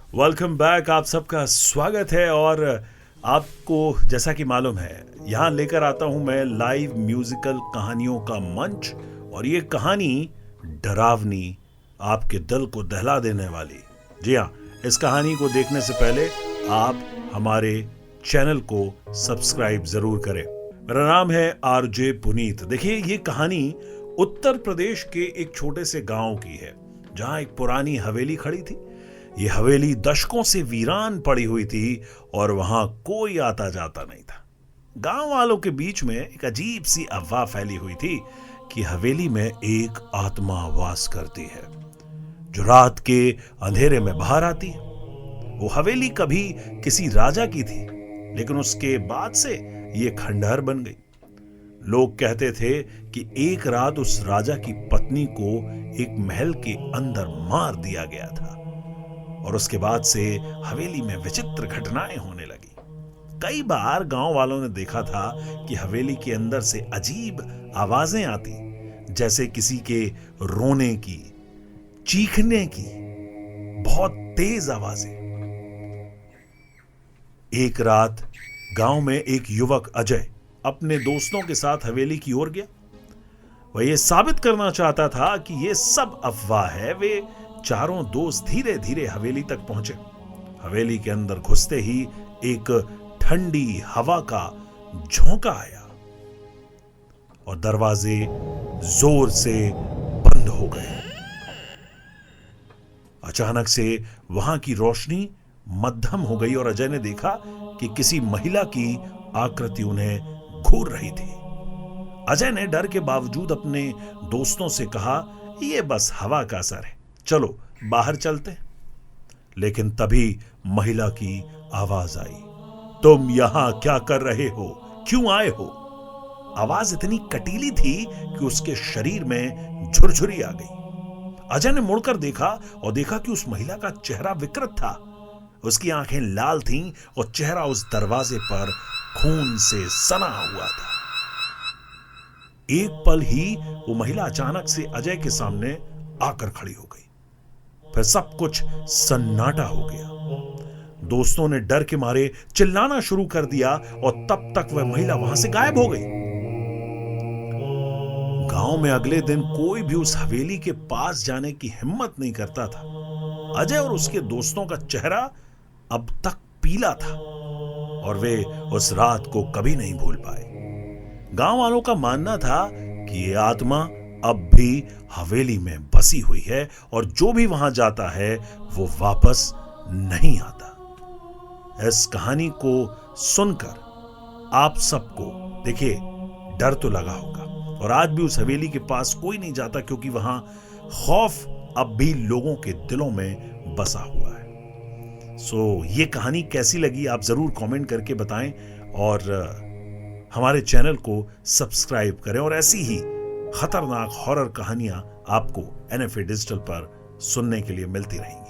Welcome back. आप सबका स्वागत है और आपको जैसा कि मालूम है यहाँ लेकर आता हूं मैं लाइव म्यूजिकल कहानियों का मंच। और ये कहानी डरावनी, आपके दिल को दहला देने वाली। जी हाँ, इस कहानी को देखने से पहले आप हमारे चैनल को सब्सक्राइब जरूर करें। मेरा नाम है आरजे पुनीत। देखिए, ये कहानी उत्तर प्रदेश के एक छोटे से गांव की है जहां एक पुरानी हवेली खड़ी थी। ये हवेली दशकों से वीरान पड़ी हुई थी और वहां कोई आता जाता नहीं था। गांव वालों के बीच में एक अजीब सी अफवाह फैली हुई थी कि हवेली में एक आत्मा वास करती है जो रात के अंधेरे में बाहर आती है। वो हवेली कभी किसी राजा की थी, लेकिन उसके बाद से ये खंडहर बन गई। लोग कहते थे कि एक रात उस राजा की पत्नी को एक महल के अंदर मार दिया गया था और उसके बाद से हवेली में विचित्र घटनाएं होने लगी। कई बार गांव वालों ने देखा था कि हवेली के अंदर से अजीब आवाजें आती, जैसे किसी के रोने की, चीखने की, बहुत तेज आवाजें। एक रात गांव में एक युवक अजय अपने दोस्तों के साथ हवेली की ओर गया। वह यह साबित करना चाहता था कि यह सब अफवाह है। वे चारों दोस्त धीरे धीरे हवेली तक पहुंचे। हवेली के अंदर घुसते ही एक ठंडी हवा का झोंका आया और दरवाजे जोर से बंद हो गए। अचानक से वहां की रोशनी मध्यम हो गई और अजय ने देखा कि किसी महिला की आकृति उन्हें घूर रही थी। अजय ने डर के बावजूद अपने दोस्तों से कहा, यह बस हवा का असर है, चलो बाहर चलते। लेकिन तभी महिला की आवाज आई, तुम यहां क्या कर रहे हो, क्यों आए हो? आवाज इतनी कटीली थी कि उसके शरीर में झुरझुरी आ गई। अजय ने मुड़कर देखा और देखा कि उस महिला का चेहरा विकृत था। उसकी आंखें लाल थीं और चेहरा उस दरवाजे पर खून से सना हुआ था। एक पल ही वो महिला अचानक से अजय के सामने आकर खड़ी हो गई। फिर सब कुछ सन्नाटा हो गया। दोस्तों ने डर के मारे चिल्लाना शुरू कर दिया और तब तक वह महिला वहां से गायब हो गई। गांव में अगले दिन कोई भी उस हवेली के पास जाने की हिम्मत नहीं करता था। अजय और उसके दोस्तों का चेहरा अब तक पीला था और वे उस रात को कभी नहीं भूल पाए। गांव वालों का मानना था कि ये आत्मा अब भी हवेली में बसी हुई है और जो भी वहां जाता है वो वापस नहीं आता। इस कहानी को सुनकर आप सबको देखिए डर तो लगा होगा और आज भी उस हवेली के पास कोई नहीं जाता, क्योंकि वहां खौफ अब भी लोगों के दिलों में बसा हुआ है। ये कहानी कैसी लगी आप जरूर कमेंट करके बताएं और हमारे चैनल को सब्सक्राइब करें और ऐसी ही खतरनाक हॉरर कहानियां आपको NFA डिजिटल पर सुनने के लिए मिलती रहेंगी।